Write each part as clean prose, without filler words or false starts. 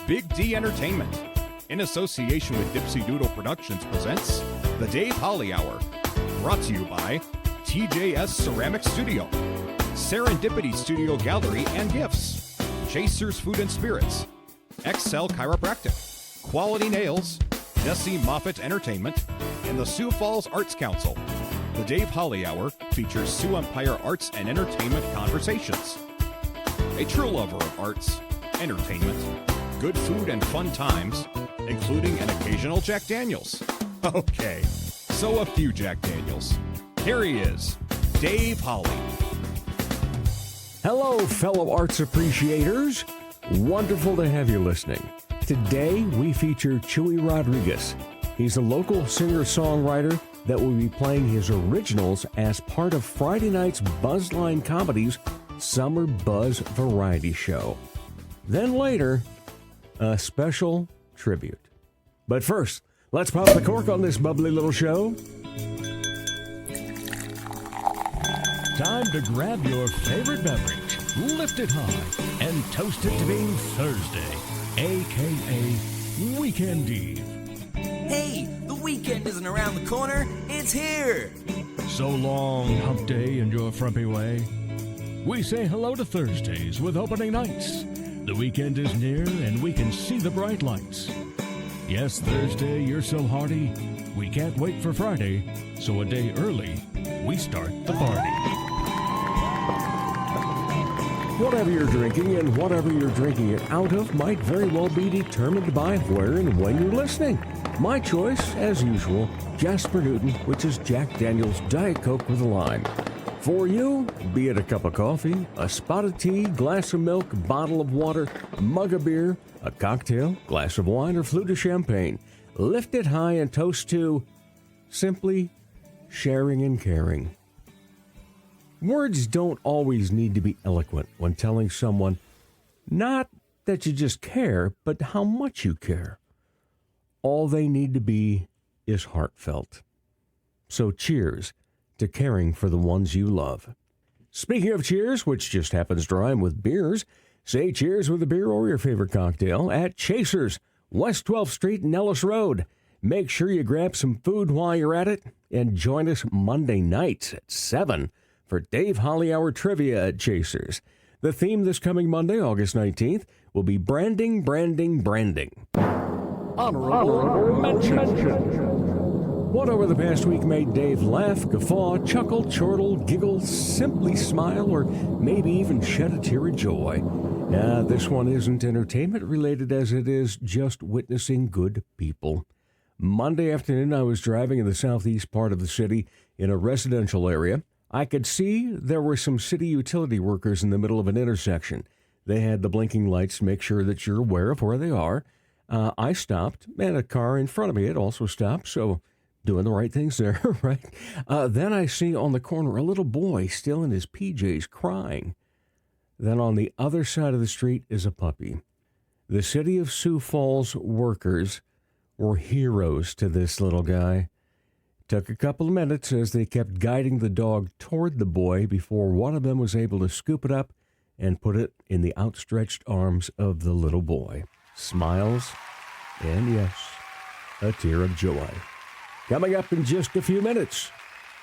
Big D Entertainment, in association with Dipsy Doodle Productions, presents The Dave Holly Hour, brought to you by TJS Ceramic Studio, Serendipity Studio Gallery and Gifts, Chasers Food and Spirits, Excel Chiropractic, Quality Nails, Jesse Moffitt Entertainment, and the Sioux Falls Arts Council. The Dave Holly Hour features Sioux Empire arts and entertainment conversations. A true lover of arts, entertainment, good food, and fun times, including an occasional Jack Daniels. Okay, so a few Jack Daniels. Here he is, Dave Holly. Hello, fellow arts appreciators. Wonderful to have you listening. Today, we feature Chewy Rodriguez. He's a local singer-songwriter that will be playing his originals as part of Friday night's Bzzzline Comedy's Summer Buzz Variety Show. Then later, a special tribute. But first, let's pop the cork on this bubbly little show. Time to grab your favorite beverage, lift it high, and toast it to being Thursday, a.k.a. Weekend Eve. Hey, the weekend isn't around the corner, it's here! So long, hump day and your frumpy way. We say hello to Thursdays with opening nights. The weekend is near and we can see the bright lights. Yes, Thursday, you're so hearty, we can't wait for Friday, so a day early, we start the party. Whatever you're drinking and whatever you're drinking it out of might very well be determined by where and when you're listening. My choice, as usual, Jasper Newton, which is Jack Daniel's Diet Coke with a lime. For you, be it a cup of coffee, a spot of tea, glass of milk, bottle of water, mug of beer, a cocktail, glass of wine, or flute of champagne, lift it high and toast to simply sharing and caring. Words don't always need to be eloquent when telling someone not that you just care, but how much you care. All they need to be is heartfelt. So cheers to caring for the ones you love. Speaking of cheers, which just happens to rhyme with beers, say cheers with a beer or your favorite cocktail at Chasers, West 12th Street and Ellis Road. Make sure you grab some food while you're at it, and join us Monday nights at 7 for Dave Holly Hour Trivia at Chasers. The theme this coming Monday, August 19th, will be branding, branding, branding. Honorable mention. What over the past week made Dave laugh, guffaw, chuckle, chortle, giggle, simply smile, or maybe even shed a tear of joy? This one isn't entertainment related as it is just witnessing good people. Monday afternoon, I was driving in the southeast part of the city in a residential area. I could see there were some city utility workers in the middle of an intersection. They had the blinking lights to make sure that you're aware of where they are. I stopped, and a car in front of me had also stopped, so doing the right things there, right? Then I see on the corner a little boy still in his PJs crying. Then on the other side of the street is a puppy. The city of Sioux Falls workers were heroes to this little guy. Took a couple of minutes as they kept guiding the dog toward the boy before one of them was able to scoop it up and put it in the outstretched arms of the little boy. Smiles, and yes, a tear of joy. Coming up in just a few minutes,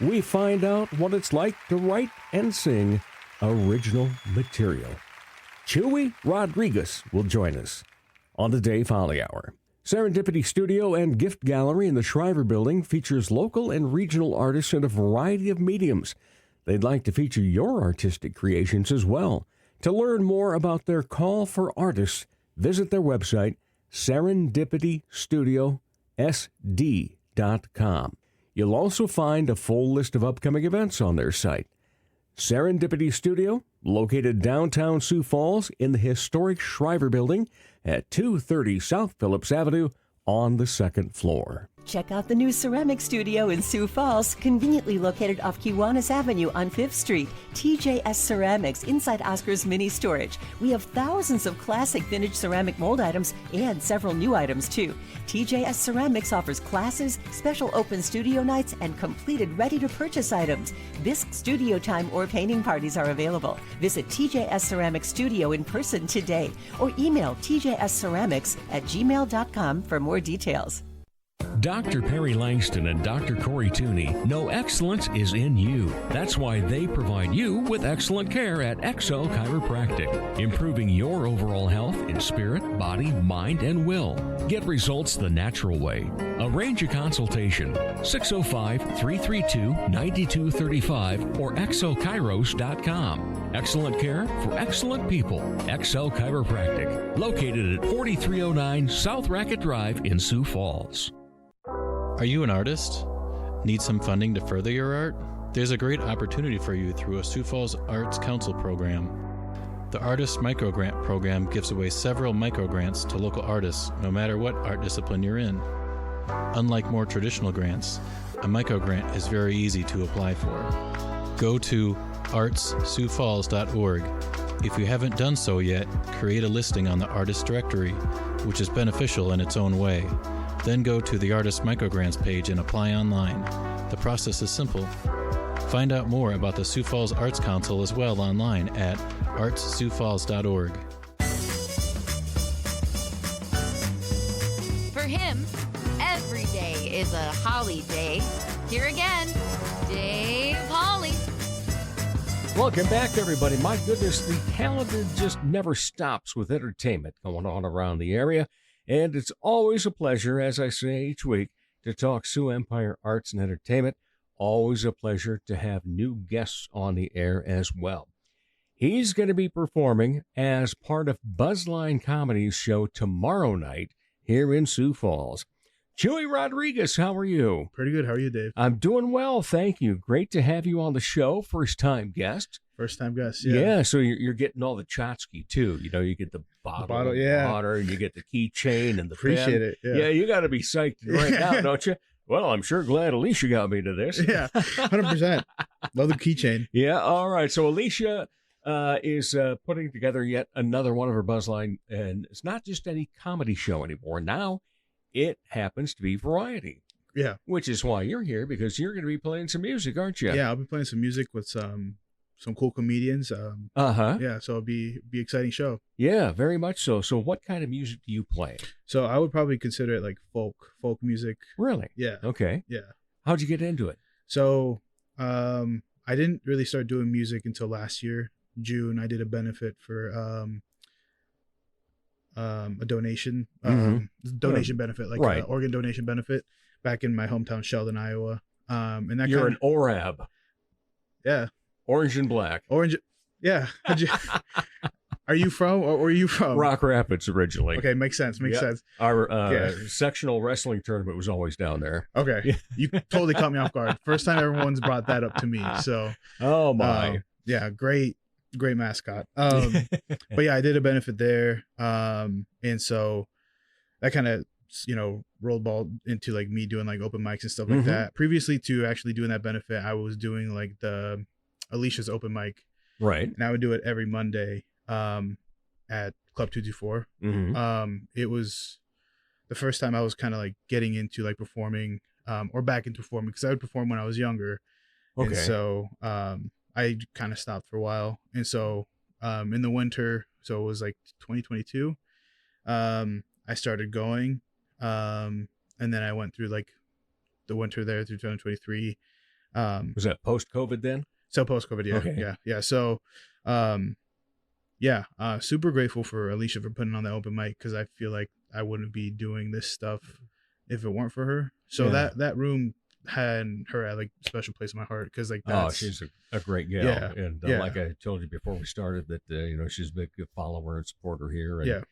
we find out what it's like to write and sing original material. Chewy Rodriguez will join us on the Dave Holly Hour. Serendipity Studio and Gift Gallery in the Shriver Building features local and regional artists in a variety of mediums. They'd like to feature your artistic creations as well. To learn more about their call for artists, visit their website, serendipitystudioSD.com. You'll also find a full list of upcoming events on their site. Serendipity Studio, located downtown Sioux Falls in the historic Shriver Building at 230 South Phillips Avenue on the second floor. Check out the new ceramic studio in Sioux Falls, conveniently located off Kiwanis Avenue on 5th Street. TJS Ceramics inside Oscar's Mini Storage. We have thousands of classic vintage ceramic mold items and several new items too. TJS Ceramics offers classes, special open studio nights, and completed ready-to-purchase items. Bisque studio time or painting parties are available. Visit TJS Ceramics Studio in person today or email tjsceramics@gmail.com for more details. Dr. Perry Langston and Dr. Corey Tooney know excellence is in you. That's why they provide you with excellent care at XO Chiropractic, improving your overall health in spirit, body, mind, and will. Get results the natural way. Arrange a consultation, 605-332-9235 or xochiros.com. Excellent care for excellent people. XO Chiropractic, located at 4309 South Racket Drive in Sioux Falls. Are you an artist? Need some funding to further your art? There's a great opportunity for you through a Sioux Falls Arts Council program. The Artist Microgrant program gives away several microgrants to local artists, no matter what art discipline you're in. Unlike more traditional grants, a microgrant is very easy to apply for. Go to artssiouxfalls.org. If you haven't done so yet, create a listing on the Artist Directory, which is beneficial in its own way. Then go to the Artist Microgrants page and apply online. The process is simple. Find out more about the Sioux Falls Arts Council as well online at artssiouxfalls.org. For him, every day is a holly day. Here again, Dave Holly. Welcome back, everybody. My goodness, the calendar just never stops with entertainment going on around the area. And it's always a pleasure, as I say each week, to talk Sioux Empire Arts and Entertainment. Always a pleasure to have new guests on the air as well. He's going to be performing as part of Bzzzline Comedy's show tomorrow night here in Sioux Falls. Chewy Rodriguez, how are you? Pretty good. How are you, Dave? I'm doing well, thank you. Great to have you on the show. First-time guest. First-time guest, yeah. So you're getting all the tchotchke, too. You know, you get the bottle of water, you get the keychain and the Appreciate pen. it. Yeah, you got to be psyched right now, don't you? Well, I'm sure glad Alicia got me to this. Yeah, 100%. Love the keychain. Yeah, all right. So Alicia is putting together yet another one of her Bzzzline, and it's not just any comedy show anymore. Now it happens to be variety. Yeah. Which is why you're here, because you're going to be playing some music, aren't you? Yeah, I'll be playing some music with some cool comedians. Yeah, so it'll be exciting show. Yeah, very much so. So what kind of music do you play? So I would probably consider it like folk music. Really? Yeah. Okay. Yeah. How'd you get into it? So I didn't really start doing music until last year, June. I did a benefit for a donation benefit, like right. An organ donation benefit back in my hometown, Sheldon, Iowa. And that You're an ORAB. Yeah. Orange and black. Orange. Yeah. Are you from, or were you from? Rock Rapids originally. Okay. Makes sense. Sense. Our sectional wrestling tournament was always down there. Okay. Yeah. You totally caught me off guard. First time everyone's brought that up to me. So, oh my. Yeah. Great mascot. But yeah, I did a benefit there. And so that kind of, rolled ball into like me doing like open mics and stuff like that. Previously to actually doing that benefit, I was doing like the Alicia's open mic. Right. And I would do it every Monday at Club 224. It was the first time I was kind of like getting into like performing or back into performing, because I would perform when I was younger. Okay. And so I kind of stopped for a while. And so in the winter, so it was like 2022, I started going. And then I went through like the winter there through 2023. Was that post-COVID then? So post-COVID, yeah. Okay. Yeah. So, super grateful for Alicia for putting on that open mic, because I feel like I wouldn't be doing this stuff if it weren't for her. So that room had her at like a special place in my heart, because like that's, she's a great gal. Yeah, and like I told you before we started that she's a big follower and supporter here. And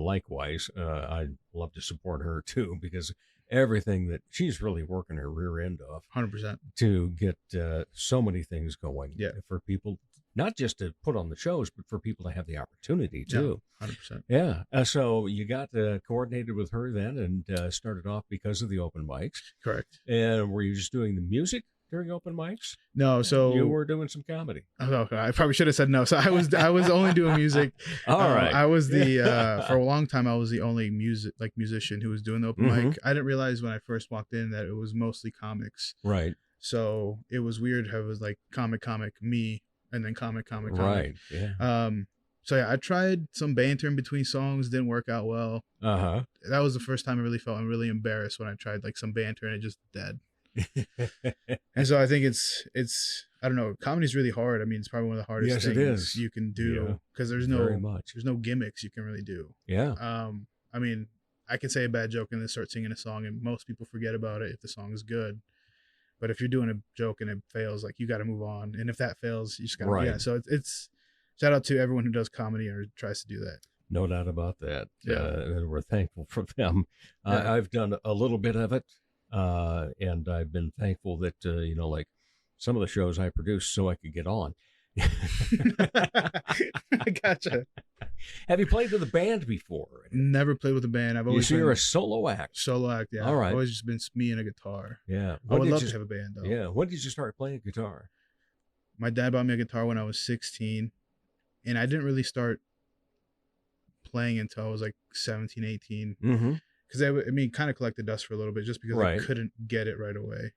likewise, I'd love to support her too, because everything that she's really working her rear end off 100% to get so many things going for people not just to put on the shows, but for people to have the opportunity too. 100%. Yeah. So you got coordinated with her then and started off because of the open mics. Correct. And were you just doing the music during open mics? No, so you were doing some comedy. Oh, okay. I probably should have said no. So I was only doing music. All right. I was the for a long time I was the only musician who was doing the open mic. I didn't realize when I first walked in that it was mostly comics. Right. So it was weird how it was like comic, me, and then comic. Right. Yeah. So yeah, I tried some banter in between songs, didn't work out well. That was the first time I really felt really embarrassed when I tried like some banter and it just dead. And so I think it's I don't know, comedy's really hard. I mean, it's probably one of the hardest things you can do because there's no gimmicks you can really do. Yeah. I mean, I can say a bad joke and then start singing a song and most people forget about it if the song is good. But if you're doing a joke and it fails, like you got to move on. And if that fails, you just got to, yeah. So it's shout out to everyone who does comedy or tries to do that. No doubt about that. Yeah. And we're thankful for them. Yeah. I've done a little bit of it. And I've been thankful that, like some of the shows I produced so I could get on. I gotcha. Have you played with a band before? Never played with a band. I've always you're a solo act. Solo act, yeah. All right. Always just been me and a guitar. Yeah. I would love to have a band though. Yeah. When did you start playing guitar? My dad bought me a guitar when I was 16, and I didn't really start playing until I was like 17, 18. Mm-hmm. Because kind of collected dust for a little bit just because I couldn't get it right away.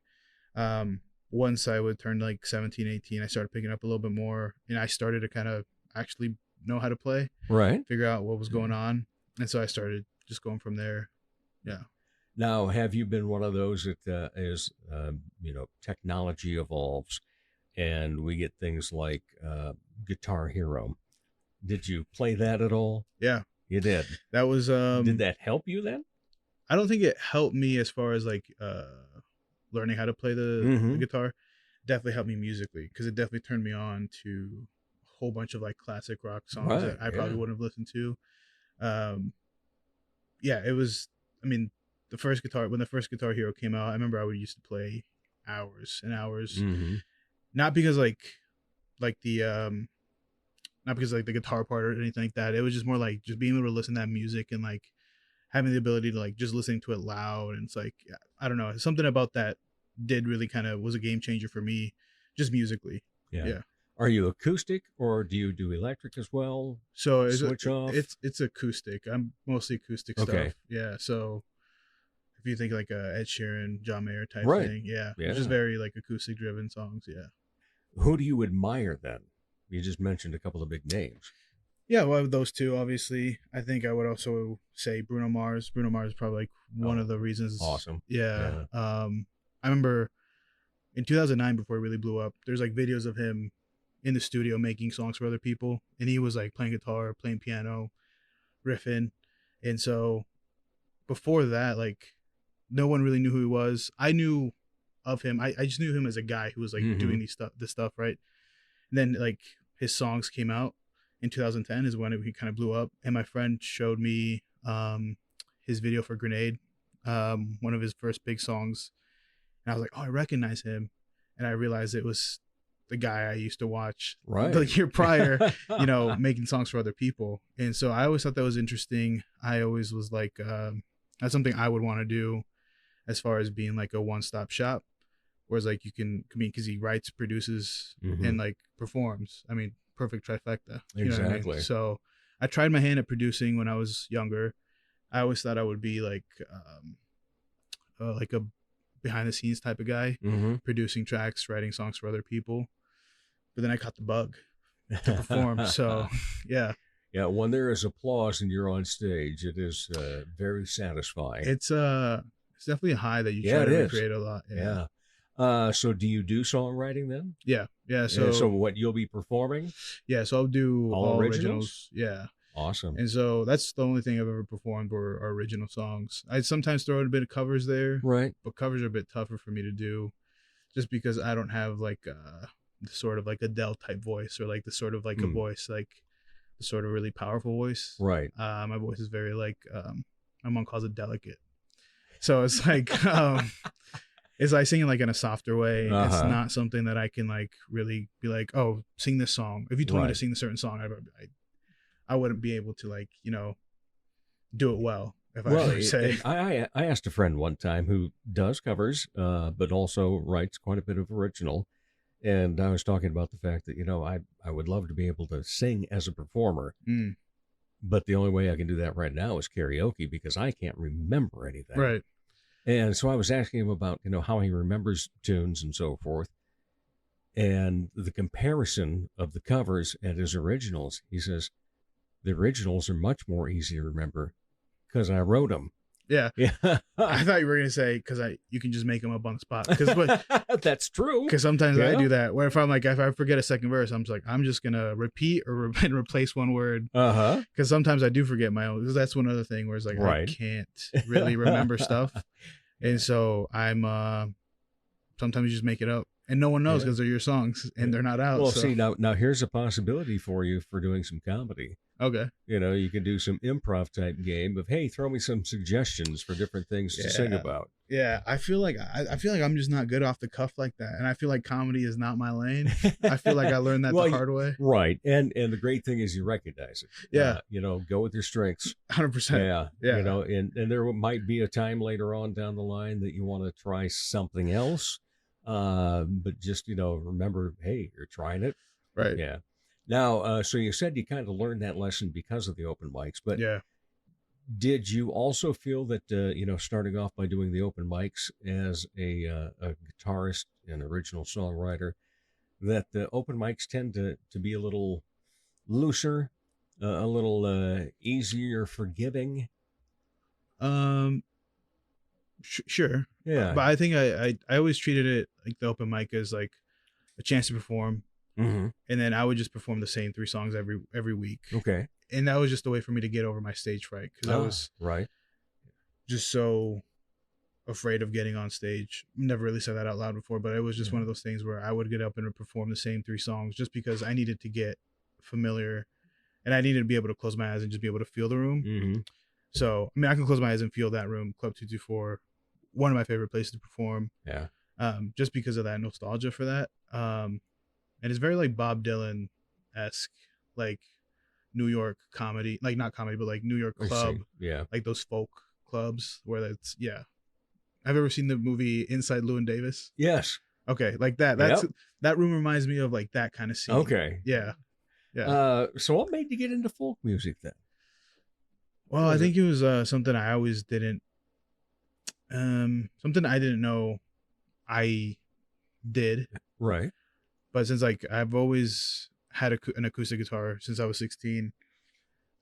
Once I would turn like 17, 18, I started picking up a little bit more, and I started to kind of actually know how to play, figure out what was going on. And so I started just going from there. Yeah. Now, have you been one of those that as technology evolves and we get things like Guitar Hero? Did you play that at all? Yeah. You did. That was did that help you then? I don't think it helped me as far as like learning how to play the guitar. Definitely helped me musically because it definitely turned me on to a whole bunch of like classic rock songs that I probably wouldn't have listened to. It was, when the first Guitar Hero came out, I remember I used to play hours and hours. Not because like the not because like the guitar part or anything like that. It was just more like just being able to listen to that music and like having the ability to like just listening to it loud. And it's like, I don't know, something about that did really kind of was a game changer for me just musically. Yeah. Are you acoustic or do you do electric as well? So switch off? It's acoustic. I'm mostly acoustic stuff. Yeah. So if you think like a Ed Sheeran, John Mayer type thing. Yeah. It's just very like acoustic driven songs. Yeah. Who do you admire then? You just mentioned a couple of big names. Yeah, well, those two, obviously. I think I would also say Bruno Mars. Bruno Mars is probably like one of the reasons. Awesome. Yeah. I remember in 2009, before he really blew up, there's like videos of him in the studio making songs for other people. And he was like playing guitar, playing piano, riffing. And so before that, like no one really knew who he was. I knew of him. I just knew him as a guy who was like doing this stuff, right? And then like his songs came out in 2010 is when he kind of blew up. And my friend showed me his video for Grenade, one of his first big songs. And I was like, oh, I recognize him. And I realized it was the guy I used to watch the year prior, making songs for other people. And so I always thought that was interesting. I always was like, that's something I would want to do as far as being like a one-stop shop. Whereas like because he writes, produces, and like performs. I mean, perfect trifecta. Exactly. So I tried my hand at producing when I was younger. I always thought I would be like a behind the scenes type of guy, producing tracks, writing songs for other people. But then I caught the bug to perform. So yeah. Yeah, when there is applause and you're on stage, it is very satisfying. It's definitely a high that you try to recreate a lot. Yeah. So do you do songwriting then? Yeah. So what you'll be performing? Yeah, so I'll do all originals. Yeah. Awesome. And so that's the only thing I've ever performed were original songs. I sometimes throw in a bit of covers there. Right. But covers are a bit tougher for me to do just because I don't have like the sort of like Adele type voice or like the sort of like a voice, like the sort of really powerful voice. Right. My voice is very like, my mom calls it delicate. So it's like, It's like singing like in a softer way. It's Uh-huh. not something that I can like really be like, oh, sing this song. If you told me to Right. sing a certain song, I wouldn't be able to like, do it well. If I Well, were to say, I asked a friend one time who does covers, but also writes quite a bit of original. And I was talking about the fact that, I would love to be able to sing as a performer, Mm, but the only way I can do that right now is karaoke because I can't remember anything. right. And so I was asking him about, how he remembers tunes and so forth. And the comparison of the covers and his originals, he says, the originals are much more easy to remember because I wrote them. Yeah. Yeah. I thought you were gonna say because you can just make them up on the spot. Because That's true. sometimes I Yeah. do that. Where if I forget a second verse, I'm just gonna repeat or and replace one word. Uh-huh. Because sometimes I do forget my own. Because that's one other thing where it's like Right. I can't really remember stuff, and so I'm sometimes you just make it up, and no one knows Yeah. because they're your songs and they're not out. Well, so. see, now here's a possibility for you for doing some comedy. Okay. You can do some improv type game of, hey, throw me some suggestions for different things to sing Yeah. about. Yeah, I feel like I'm just not good off the cuff like that, and I feel like comedy is not my lane. I feel like I learned that Well, the hard way. Right. And the great thing is you recognize it. Yeah. Go with your strengths. 100%. Yeah. Yeah. And there might be a time later on down the line that you want to try something else. But just, remember, hey, you're trying it. Right. Yeah. Now, so you said you kind of learned that lesson because of the open mics, but Yeah. did you also feel that, starting off by doing the open mics as a guitarist and original songwriter, that the open mics tend to be a little looser, a little easier forgiving? Sure. Yeah. But I think I always treated it like the open mic as like a chance to perform, Mm-hmm. and then I would just perform the same 3 songs every week, Okay. and that was just a way for me to get over my stage fright because I was right. just so afraid of getting on stage. Never really said that out loud before, but it was just Yeah. one of those things where I would get up and perform the same 3 songs just because I needed to get familiar, and I needed to be able to close my eyes and just be able to feel the room. Mm-hmm. So I can close my eyes and feel that room. Club 224, one of my favorite places to perform. Yeah. Just because of that nostalgia for that. And it's very like Bob Dylan-esque, like New York comedy, like not comedy, but like New York I see. club, Yeah. like those folk clubs where that's, yeah. Have you ever seen the movie Inside Llewyn Davis? Yes. Okay, like that. That room reminds me of like that kind of scene. Okay. Yeah. Yeah. So what made you get into folk music then? Well, I think it was something I always didn't, something I didn't know I did. Right. But since like I've always had an acoustic guitar since I was 16,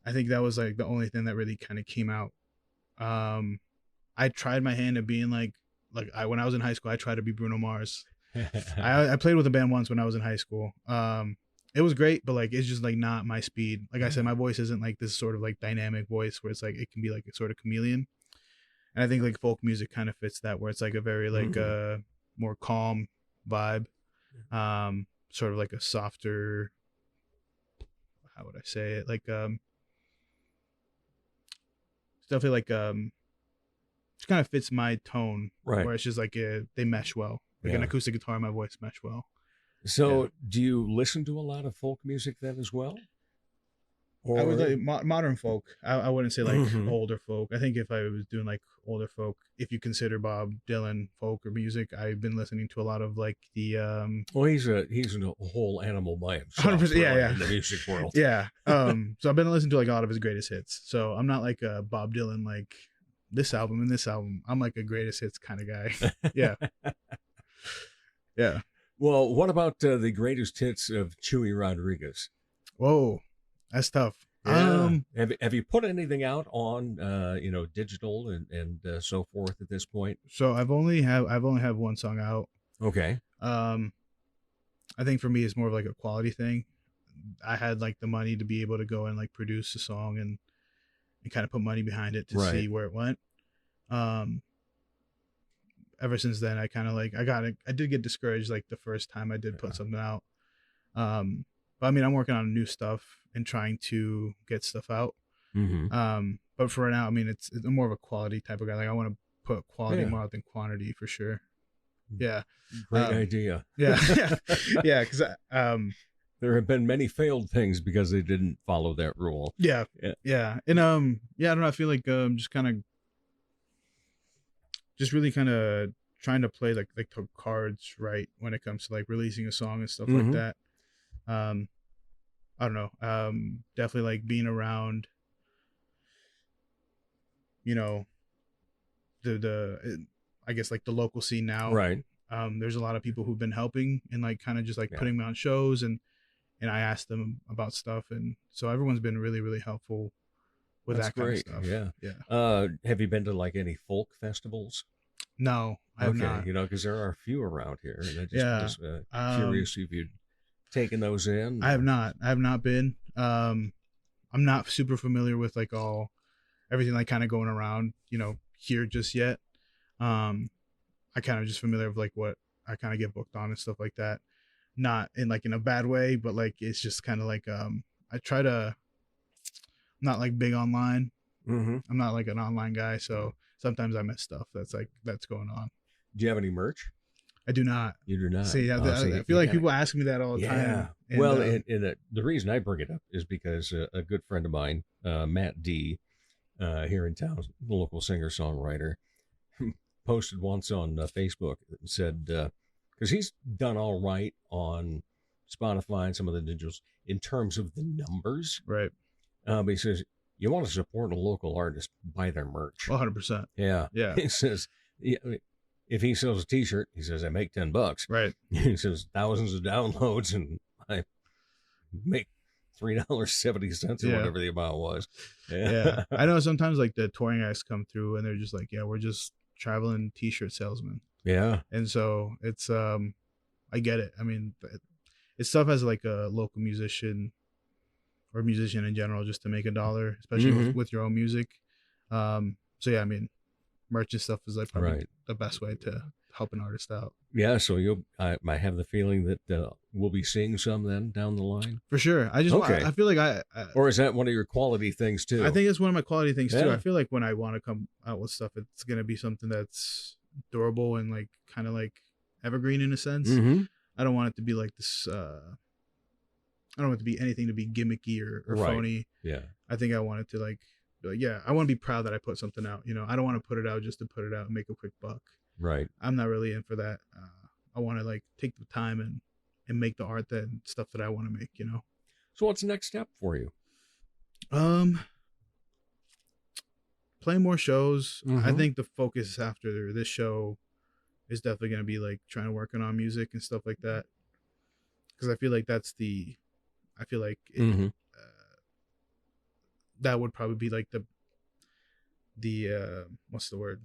I think that was like the only thing that really kind of came out. I tried my hand at being when I was in high school, I tried to be Bruno Mars. I played with a band once when I was in high school. It was great, but like it's just like not my speed. Like I said, my voice isn't like this sort of like dynamic voice where it's like it can be like a sort of chameleon. And I think like folk music kind of fits that, where it's like a very like more calm vibe, sort of like a softer, how would I say it, like it's definitely like it kind of fits my tone, Right. where it's just like they mesh well, like an Yeah. acoustic guitar and my voice mesh well. So do you listen to a lot of folk music then as well? I would like modern folk. I wouldn't say like Mhm. older folk. I think if I was doing like older folk, if you consider Bob Dylan folk or music, I've been listening to a lot of like the Well, he's a whole animal by himself. 100%, yeah, really, yeah. in the music world. yeah. So I've been listening to like a lot of his greatest hits. So I'm not like a Bob Dylan like this album and this album. I'm like a greatest hits kind of guy. Yeah. Yeah. Well, what about the greatest hits of Chewy Rodriguez? Whoa, that's tough. Have you put anything out on digital and so forth at this point? So I've only have one song out. Okay. I think for me it's more of like a quality thing. I had like the money to be able to go and like produce a song and kind of put money behind it to see where it went. Ever since then, I kind of like I did get discouraged like the first time I did put something out. But I mean, I'm working on new stuff and trying to get stuff out. Mm-hmm. But for now, I mean, it's more of a quality type of guy. Like I want to put quality Yeah. more out than quantity for sure. Yeah. Great idea. Yeah. Yeah. Because there have been many failed things because they didn't follow that rule. Yeah. Yeah. And yeah, I don't know. I feel like just really kind of trying to play like the cards right when it comes to like releasing a song and stuff like that. I don't know. Definitely like being around, you know, the I guess like the local scene now. Right. There's a lot of people who've been helping and like kind of just like putting me on shows, and I asked them about stuff, and so everyone's been really, really helpful with That's that kind great. of stuff. Yeah. Yeah. Have you been to like any folk festivals? No, I have not. You know, because there are a few around here, and I just was curious if you'd taken those in. I have not been. I'm not super familiar with like everything like kind of going around, you know, here just yet. I kind of just familiar with like what I kind of get booked on and stuff like that. Not in like in a bad way, but like it's just kind of like I try to. I'm not like big online. I'm not like an online guy, so sometimes I miss stuff that's going on. Do you have any merch? I do not. You do not. See, I feel like people ask me that all the time. And, well, and the reason I bring it up is because a good friend of mine, Matt D, here in town, the local singer-songwriter, posted once on Facebook and said, because he's done all right on Spotify and some of the digitals in terms of the numbers. Right. But he says, you want to support a local artist, buy their merch. 100%. Yeah. Yeah. He says, if he sells a t-shirt, he says, I make $10. Right. He says, thousands of downloads, and I make $3.70 or whatever the amount was. Yeah. I know sometimes like the touring acts come through and they're just like, yeah, we're just traveling t-shirt salesmen. Yeah. And so it's, I get it. I mean, it's tough as like a local musician or musician in general, just to make $1, especially with your own music. So yeah, I mean, merch and stuff is like probably the best way to help an artist out. Yeah, so I have the feeling that we'll be seeing some then down the line. For sure. I feel like I or is that one of your quality things too? I think it's one of my quality things too. I feel like when I want to come out with stuff, it's gonna be something that's durable and like kind of like evergreen in a sense. I don't want it to be like this. I don't want it to be anything to be gimmicky or phony. Yeah. I think I want it to like yeah, I want to be proud that I put something out. You know, I don't want to put it out just to put it out and make a quick buck. Right. I'm not really in for that. I want to like take the time and make the art and stuff that I want to make, you know? So what's the next step for you? Play more shows. I think the focus after this show is definitely going to be like trying to work on music and stuff like that. Cause I feel like that would probably be like the what's the word?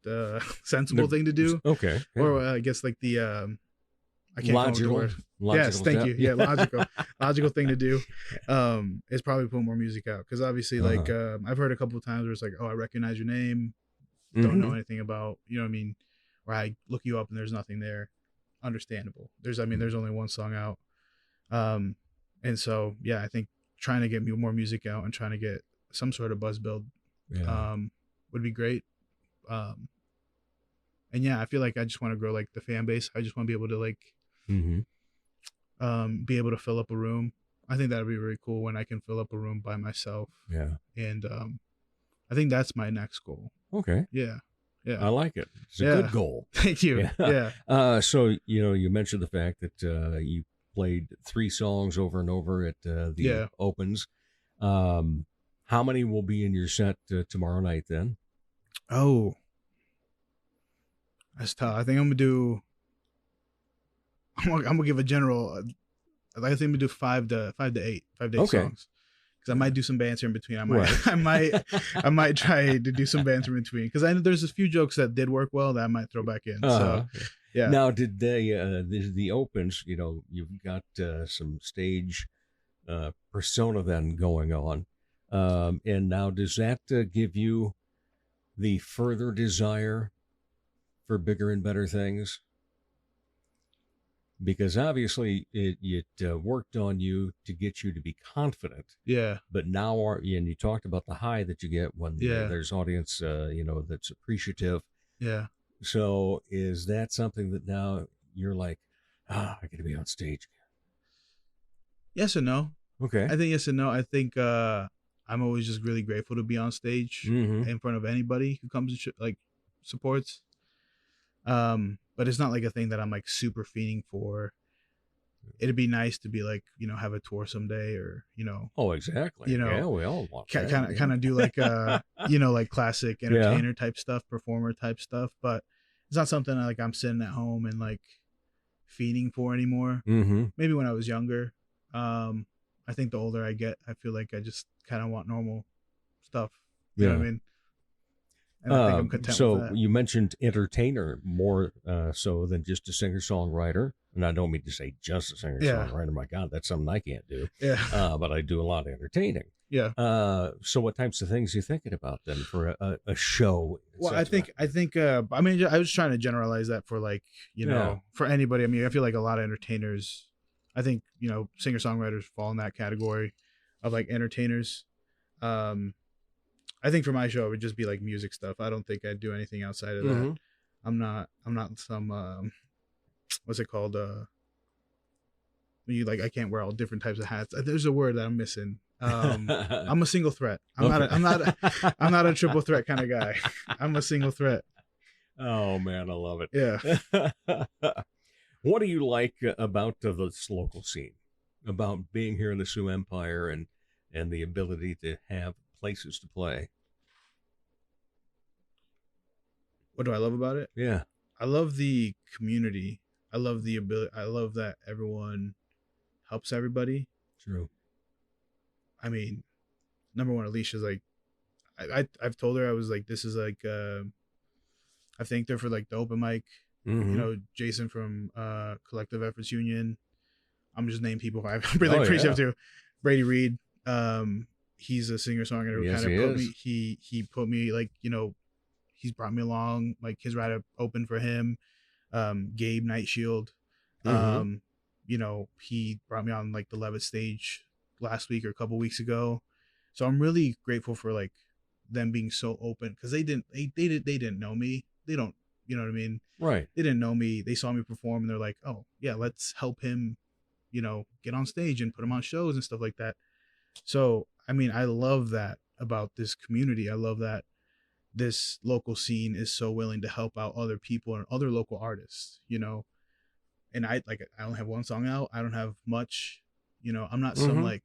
The sensible thing to do. Okay. Yeah. Or I guess like the I can't logical, come up with the word. Yes, thank you. Yeah, logical thing to do is probably put more music out, because obviously like I've heard a couple of times where it's like, oh, I recognize your name, don't know anything about, you know what I mean, or I look you up and there's nothing there. Understandable. There's only one song out, and so yeah, I think trying to get more music out and trying to get some sort of buzz build would be great. And yeah, I feel like I just want to grow like the fan base. I just want to be able to like be able to fill up a room. I think that would be really cool when I can fill up a room by myself. Yeah. And I think that's my next goal. Okay. Yeah. Yeah. I like it. It's a good goal. Thank you. Yeah. So, you know, you mentioned the fact that you played 3 songs over and over at the opens. How many will be in your set tomorrow night then? Oh, that's tough. I think I'm gonna give a general. I think I'm gonna do 5 to 8 songs, because I might do some banter in between. I might try to do some banter in between, because I know there's a few jokes that did work well that I might throw back in. So yeah. Now, did they the opens? You know, you've got some stage persona then going on, and now does that give you the further desire for bigger and better things? Because obviously it worked on you to get you to be confident. Yeah. But now, and you talked about the high that you get when there's audience, that's appreciative. Yeah. So is that something that now you're like, I got to be on stage? Yes and no. Okay. I think yes and no. I think I'm always just really grateful to be on stage in front of anybody who comes and like supports. But it's not like a thing that I'm like super fiending for. It'd be nice to be like, you know, have a tour someday, or, you know. Oh, exactly. You know, yeah, we all want that. Kind of do like you know, like classic entertainer type stuff, performer type stuff. But it's not something like I'm sitting at home and like fiending for anymore. Maybe when I was younger. I think the older I get, I feel like I just kind of want normal stuff. You know what I mean? And I think I'm content with so that. you mentioned entertainer more so than just a singer-songwriter. And I don't mean to say just a singer-songwriter. My God, that's something I can't do. Yeah. But I do a lot of entertaining. Yeah. So what types of things are you thinking about then for a show? Well, I think, I mean, I was trying to generalize that for like, you know, for anybody. I mean, I feel like a lot of entertainers, I think, you know, singer-songwriters fall in that category of like entertainers. I think for my show, it would just be like music stuff. I don't think I'd do anything outside of that. I'm not some, what's it called? You like, I can't wear all different types of hats. There's a word that I'm missing. I'm a single threat. I'm not a triple threat kind of guy. I'm a single threat. Oh man, I love it. Yeah. What do you like about this local scene? About being here in the Sioux Empire and the ability to have places to play? What do I love about it? Yeah. I love the community. I love the ability. I love that everyone helps everybody. True. I mean, number one, Alicia's like, I've told her, I was like, this is like, I thanked her for like the open mic. You know, Jason from Collective Efforts Union. I'm just naming people I really appreciate too. Brady Reed. He's a singer-songwriter who kind of put me, he put me like, you know, he's brought me along, like his ride open for him. Gabe Nightshield. You know, he brought me on like the Levitt stage last week or a couple weeks ago. So I'm really grateful for like them being so open, because they didn't know me. They don't, you know what I mean? Right. They didn't know me. They saw me perform and they're like, oh yeah, let's help him, you know, get on stage and put him on shows and stuff like that. So, I mean, I love that about this community. I love that this local scene is so willing to help out other people and other local artists, you know. And I only have one song out. I don't have much, you know. I'm not some like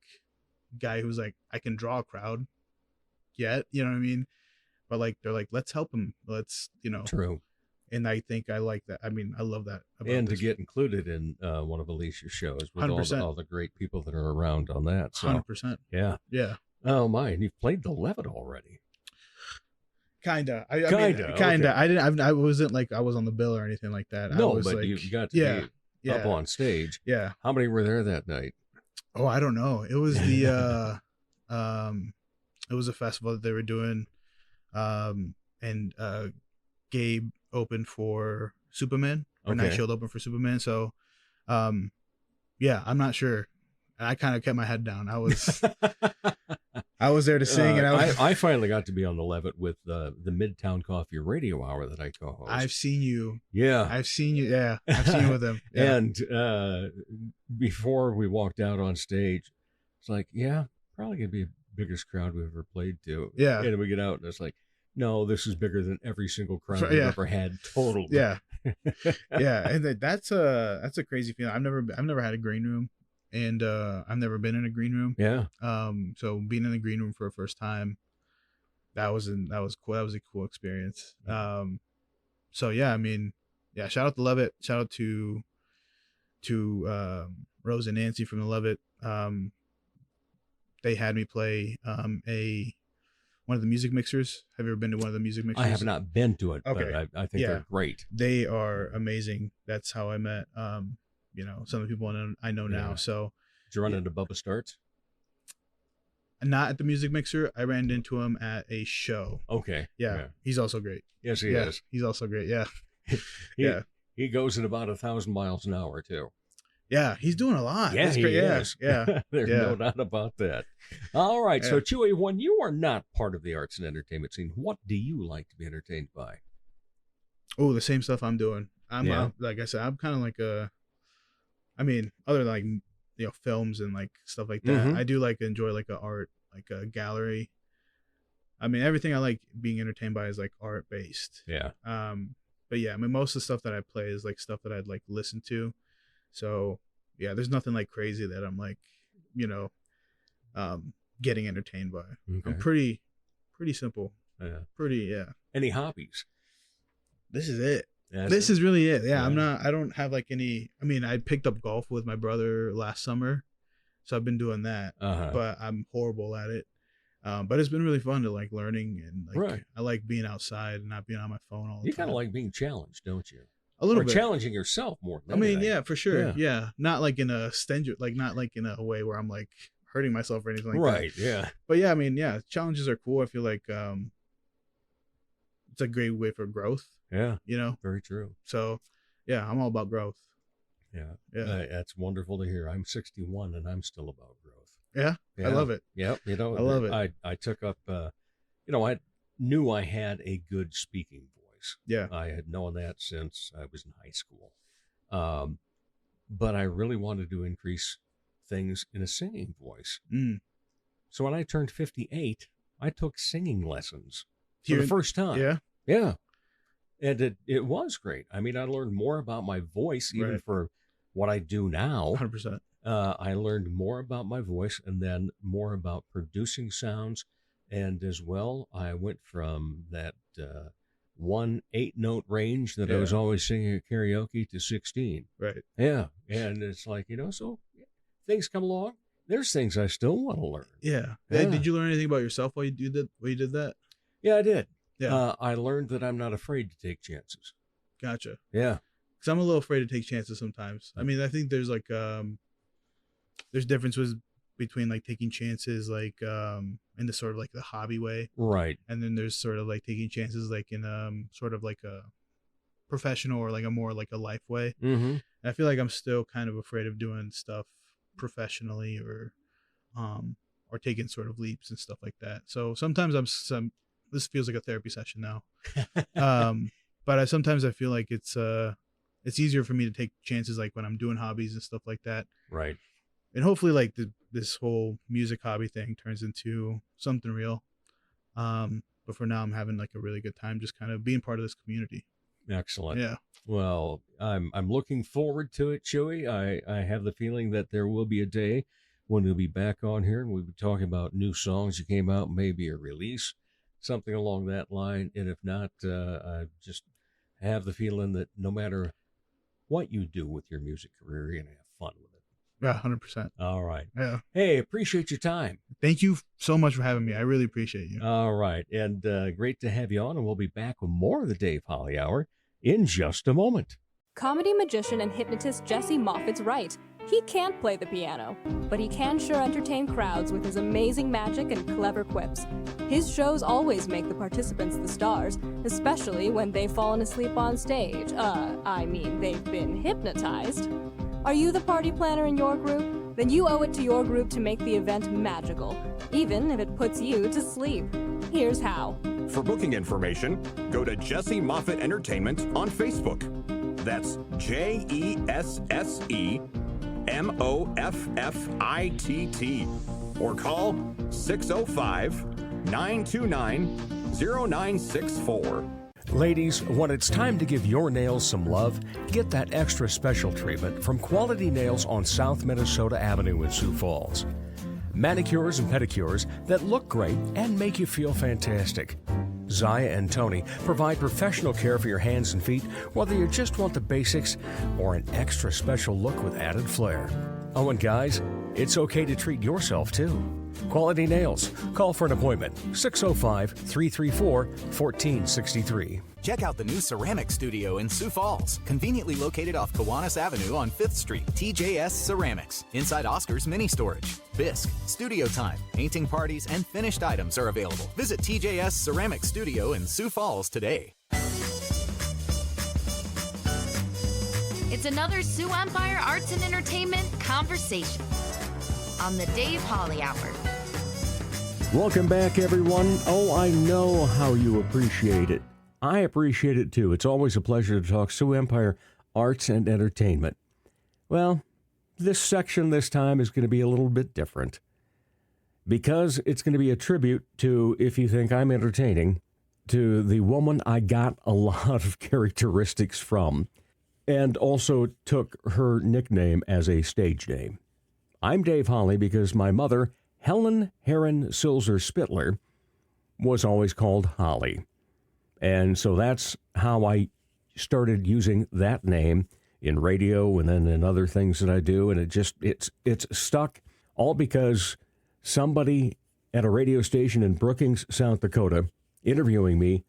guy who's like, I can draw a crowd yet, you know what I mean? But like, they're like, let's help him. Let's, you know. True. And I think I like that. I mean, I love that. And to get included in one of Alicia's shows with all the great people that are around on that. So, 100%. Yeah. Yeah. Oh my, and you've played the Levitt already. Kinda. I Kinda. Kinda. Okay. I wasn't like, I was on the bill or anything like that. No, I was but like, you got to be up on stage. Yeah. How many were there that night? Oh, I don't know. It was the it was a festival that they were doing. And Gabe opened for Superman, or Nightshield opened for Superman. So yeah, I'm not sure. And I kind of kept my head down. I was there to sing, and I finally got to be on the Levitt with the Midtown Coffee Radio Hour that I co-host. I've seen you. Yeah. I've seen you. Yeah. I've seen you with him. Yeah. And before we walked out on stage, it's like, yeah, probably going to be the biggest crowd we've ever played to. Yeah. And we get out and it's like, no, this is bigger than every single crowd we've ever had. Totally. Yeah. Yeah. And that's a crazy feeling. I've never had a green room. And I've never been in a green room. Yeah. So being in the green room for a first time, that was cool. That was a cool experience. So yeah, I mean, yeah, shout out to Levitt. Shout out to Rose and Nancy from the Levitt. They had me play one of the music mixers. Have you ever been to one of the music mixers? I have not been to it, okay. But I think they're great. They are amazing. That's how I met you know, some of the people I know now. So did you run into Bubba Starts? Not at the music mixer. I ran into him at a show. Okay. Yeah. He's also great. Yes, he is. He's also great. Yeah. He goes at about 1,000 miles an hour too. Yeah, he's doing a lot. Yeah, he is. Yeah. There's no doubt about that. All right. So Chewy, when you are not part of the arts and entertainment scene, what do you like to be entertained by? Oh, the same stuff I'm doing. I'm like I said, I'm kind of like other than like, films and like stuff like that. I do like enjoy like a art, like a gallery. I mean, everything I like being entertained by is like art based. Yeah. But yeah, I mean, most of the stuff that I play is like stuff that I'd like listen to. So yeah, there's nothing like crazy that I'm like, getting entertained by. Okay. I'm pretty simple. Yeah. Any hobbies? This is it. This is really it. Yeah. I don't have like any, I picked up golf with my brother last summer. So I've been doing that, but I'm horrible at it. But it's been really fun to like learning and like, I like being outside and not being on my phone all the time. You kind of like being challenged, don't you? A little bit. Challenging yourself more than yeah, for sure. Yeah. Not like in a not like in a way where I'm like hurting myself or anything like that. Right. Yeah. But yeah, challenges are cool. I feel like, it's a great way for growth. Yeah. Very true. So yeah, I'm all about growth. Yeah. That's wonderful to hear. I'm 61 and I'm still about growth. Yeah. I love it. Yeah. I love it. I took up, I knew I had a good speaking voice. Yeah. I had known that since I was in high school. But I really wanted to increase things in a singing voice. So when I turned 58, I took singing lessons for the first time. Yeah. Yeah. And it was great. I mean, I learned more about my voice, even for what I do now. 100%. I learned more about my voice and then more about producing sounds. And as well, I went from that 1 8-note range that I was always singing at karaoke to 16. Right. Yeah. And it's like, so things come along. There's things I still want to learn. Yeah. Did you learn anything about yourself while you did that? Yeah, I did. Yeah. I learned that I'm not afraid to take chances. Gotcha. Yeah. Because I'm a little afraid to take chances sometimes. I mean, I think there's like, there's differences between like taking chances like in the sort of like the hobby way. Right. And then there's sort of like taking chances like in sort of like a professional or like a more like a life way. Mm-hmm. And I feel like I'm still kind of afraid of doing stuff professionally or taking sort of leaps and stuff like that. So sometimes this feels like a therapy session now. But sometimes I feel like it's easier for me to take chances like when I'm doing hobbies and stuff like that. Right. And hopefully like this whole music hobby thing turns into something real. But for now I'm having like a really good time just kind of being part of this community. Excellent. Yeah. Well, I'm looking forward to it, Chewy. I have the feeling that there will be a day when we'll be back on here and we'll be talking about new songs that came out, maybe a release, something along that line. And if not, I just have the feeling that no matter what you do with your music career, you're going to have fun with it. Yeah, 100%. All right. Yeah. Hey, appreciate your time. Thank you so much for having me. I really appreciate you. All right. And great to have you on. And we'll be back with more of the Dave Holly Hour in just a moment. Comedy magician and hypnotist Jesse Moffat's right. He can't play the piano, but he can sure entertain crowds with his amazing magic and clever quips. His shows always make the participants the stars, especially when they've fallen asleep on stage. They've been hypnotized. Are you the party planner in your group? Then you owe it to your group to make the event magical, even if it puts you to sleep. Here's how. For booking information, go to Jesse Moffitt Entertainment on Facebook. That's JESSEMOFFITT. Or call 605-929-0964. Ladies, when it's time to give your nails some love, get that extra special treatment from Quality Nails on South Minnesota Avenue in Sioux Falls. Manicures and pedicures that look great and make you feel fantastic. Zaya and Tony provide professional care for your hands and feet, whether you just want the basics or an extra special look with added flair. Oh, and guys, it's okay to treat yourself too. Quality Nails. Call for an appointment. 605-334-1463. Check out the new ceramic studio in Sioux Falls, conveniently located off Kiwanis Avenue on 5th Street. TJS Ceramics, inside Oscar's Mini Storage. Bisque, studio time, painting parties, and finished items are available. Visit TJS Ceramic Studio in Sioux Falls today. It's another Sioux Empire Arts and Entertainment conversation on the Dave Holly Hour. Welcome back, everyone. Oh, I know how you appreciate it. I appreciate it too. It's always a pleasure to talk Sioux Empire arts and entertainment. Well, this section this time is going to be a little bit different because it's going to be a tribute to, if you think I'm entertaining, to the woman I got a lot of characteristics from and also took her nickname as a stage name. I'm Dave Holly because my mother, Helen Heron Silzer Spittler, was always called Holly. And so that's how I started using that name in radio and then in other things that I do. And it's stuck all because somebody at a radio station in Brookings, South Dakota, interviewing me,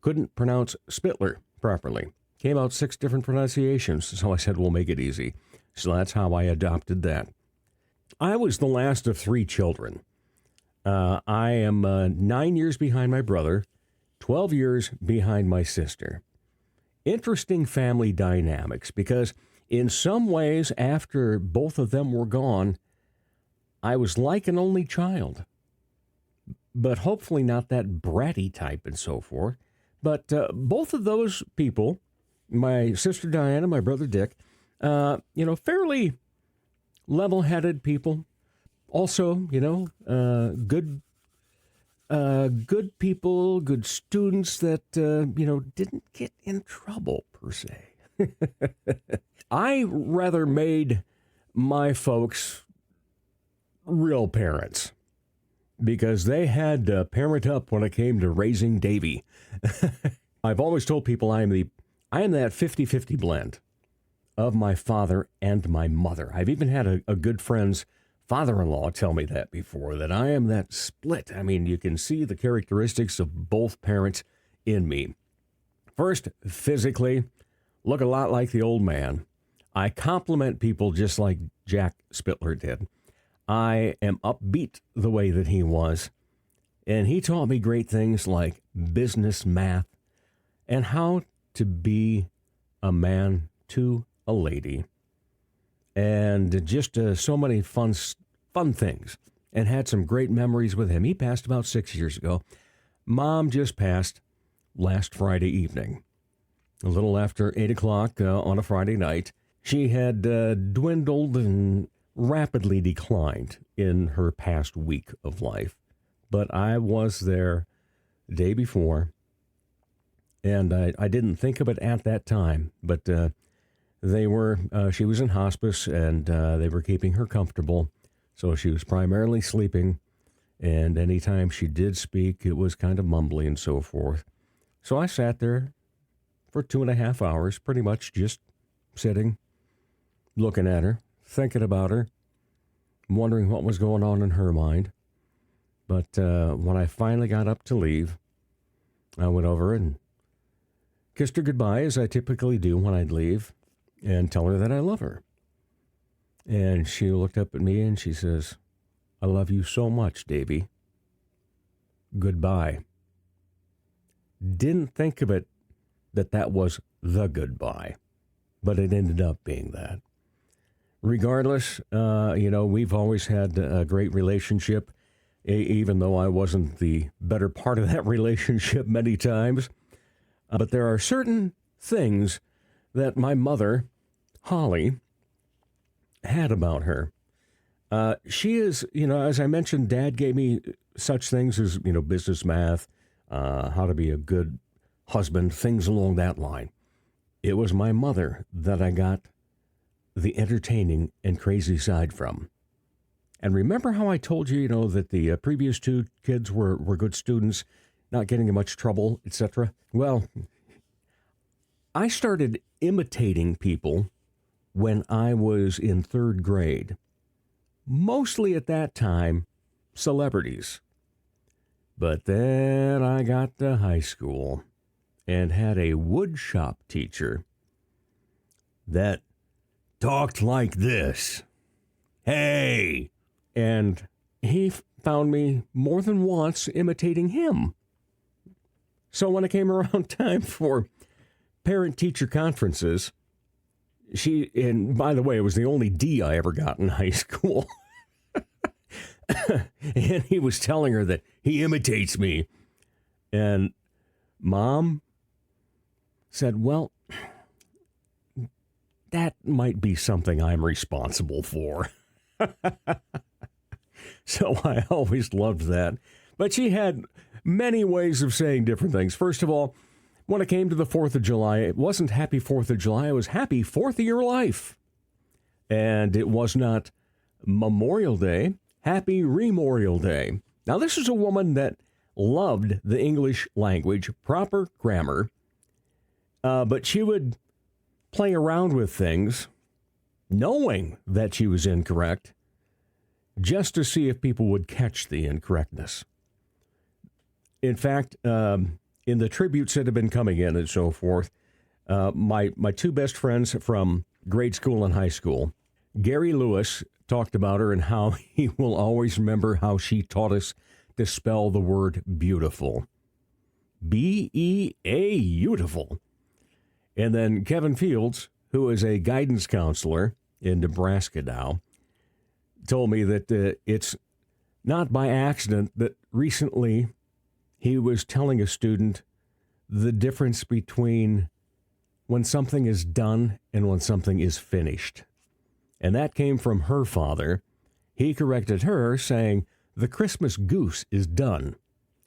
couldn't pronounce Spittler properly. Came out 6 different pronunciations. So I said, we'll make it easy. So that's how I adopted that. I was the last of 3 children. I am 9 years behind my brother, 12 years behind my sister. Interesting family dynamics because in some ways, after both of them were gone, I was like an only child. But hopefully not that bratty type and so forth. But both of those people, my sister Diana, my brother Dick, fairly level-headed people. Also, good people, good students that, didn't get in trouble, per se. I rather made my folks real parents because they had to parent up when it came to raising Davy. I've always told people I am that 50-50 blend of my father and my mother. I've even had a good friend's father-in-law tell me that before, that I am that split. I mean, you can see the characteristics of both parents in me. First, physically, look a lot like the old man. I compliment people just like Jack Spittler did. I am upbeat the way that he was. And he taught me great things like business math and how to be a man to a lady. And just so many fun things, and had some great memories with him. He passed about 6 years ago. Mom just passed last Friday evening, a little after 8 o'clock on a Friday night. She had dwindled and rapidly declined in her past week of life. But I was there the day before, and I didn't think of it at that time, but she was in hospice, and they were keeping her comfortable. So she was primarily sleeping, and anytime she did speak, it was kind of mumbly and so forth. So I sat there for 2.5 hours, pretty much just sitting, looking at her, thinking about her, wondering what was going on in her mind. But when I finally got up to leave, I went over and kissed her goodbye, as I typically do when I'd leave, and tell her that I love her. And she looked up at me and she says, I love you so much, Davy. Goodbye. Didn't think of it that was the goodbye, but it ended up being that. Regardless, we've always had a great relationship, even though I wasn't the better part of that relationship many times. But there are certain things that my mother, Holly, had about her. She is, as I mentioned, Dad gave me such things as, business math, how to be a good husband, things along that line. It was my mother that I got the entertaining and crazy side from. And remember how I told you, that the previous 2 kids were good students, not getting in much trouble, etc.? Well, I started imitating people when I was in 3rd grade. Mostly at that time, celebrities. But then I got to high school and had a wood shop teacher that talked like this. Hey! And he found me more than once imitating him. So when it came around time for parent-teacher conferences, and by the way, it was the only D I ever got in high school. And he was telling her that he imitates me. And Mom, said, well, that might be something I'm responsible for. So I always loved that. But she had many ways of saying different things. First of all, when it came to the 4th of July, it wasn't Happy 4th of July, it was Happy 4th of Your Life. And it was not Memorial Day, Happy Remorial Day. Now, this is a woman that loved the English language, proper grammar, but she would play around with things, knowing that she was incorrect, just to see if people would catch the incorrectness. In fact, in the tributes that have been coming in and so forth, my two best friends from grade school and high school, Gary Lewis talked about her and how he will always remember how she taught us to spell the word beautiful. B-E-A-utiful. And then Kevin Fields, who is a guidance counselor in Nebraska now, told me that it's not by accident that recently he was telling a student the difference between when something is done and when something is finished. And that came from her father. He corrected her, saying, "The Christmas goose is done.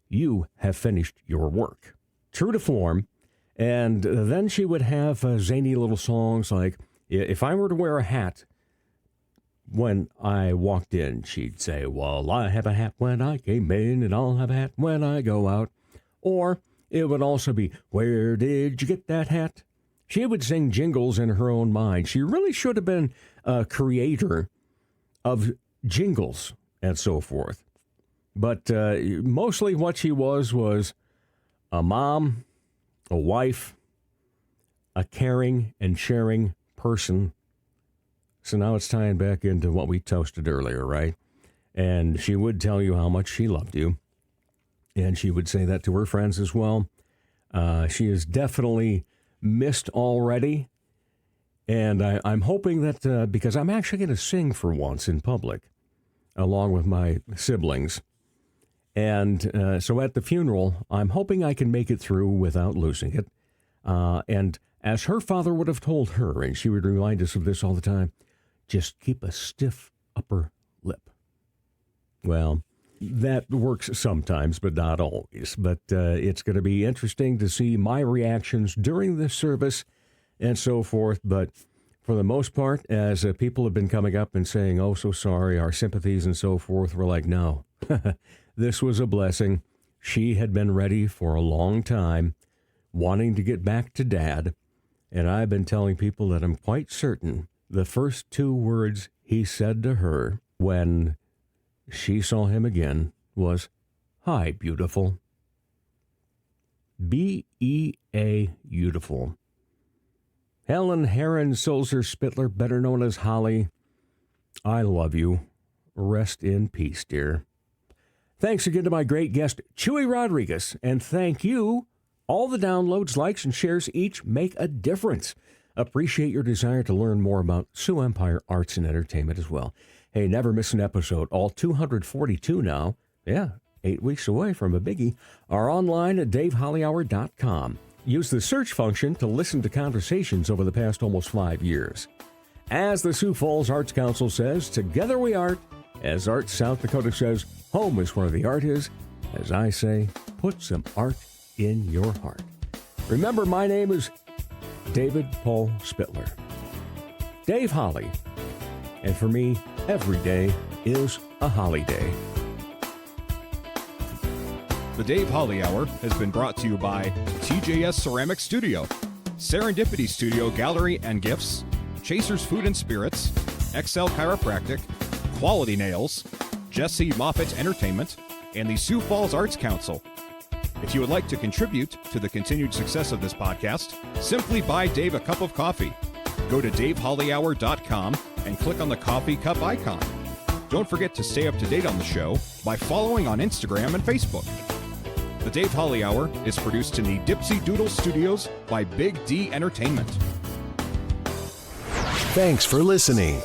You have finished your work." True to form. And then she would have zany little songs like, if I were to wear a hat when I walked in, she'd say, well, I have a hat when I came in, and I'll have a hat when I go out. Or it would also be, where did you get that hat? She would sing jingles in her own mind. She really should have been a creator of jingles and so forth. But mostly what she was a mom, a wife, a caring and sharing person. So now it's tying back into what we toasted earlier, right? And she would tell you how much she loved you. And she would say that to her friends as well. She is definitely missed already. And I'm hoping that, because I'm actually going to sing for once in public, along with my siblings. And so at the funeral, I'm hoping I can make it through without losing it. And as her father would have told her, and she would remind us of this all the time, just keep a stiff upper lip. Well, that works sometimes, but not always. But it's going to be interesting to see my reactions during the service and so forth. But for the most part, as people have been coming up and saying, oh, so sorry, our sympathies and so forth, we're like, no, this was a blessing. She had been ready for a long time, wanting to get back to Dad. And I've been telling people that I'm quite certain the first two words he said to her when she saw him again was, hi, beautiful. B-E-A, beautiful. Helen Heron Sulzer Spittler, better known as Holly, I love you. Rest in peace, dear. Thanks again to my great guest, Chewy Rodriguez, and thank you. All the downloads, likes, and shares each make a difference. Appreciate your desire to learn more about Sioux Empire Arts and Entertainment as well. Hey, never miss an episode. All 242 now, 8 weeks away from a biggie, are online at daveholleyhour.com. Use the search function to listen to conversations over the past almost 5 years. As the Sioux Falls Arts Council says, together we art. As Art South Dakota says, home is where the art is. As I say, put some art in your heart. Remember, my name is David Paul Spittler. Dave Holly. And for me, every day is a holiday. The Dave Holly Hour has been brought to you by TJS Ceramic Studio, Serendipity Studio Gallery and Gifts, Chasers Food and Spirits, XL Chiropractic, Quality Nails, Jesse Moffitt Entertainment, and the Sioux Falls Arts Council. If you would like to contribute to the continued success of this podcast, simply buy Dave a cup of coffee. Go to daveholleyhour.com and click on the coffee cup icon. Don't forget to stay up to date on the show by following on Instagram and Facebook. The Dave Holly Hour is produced in the Dipsy Doodle Studios by Big D Entertainment. Thanks for listening.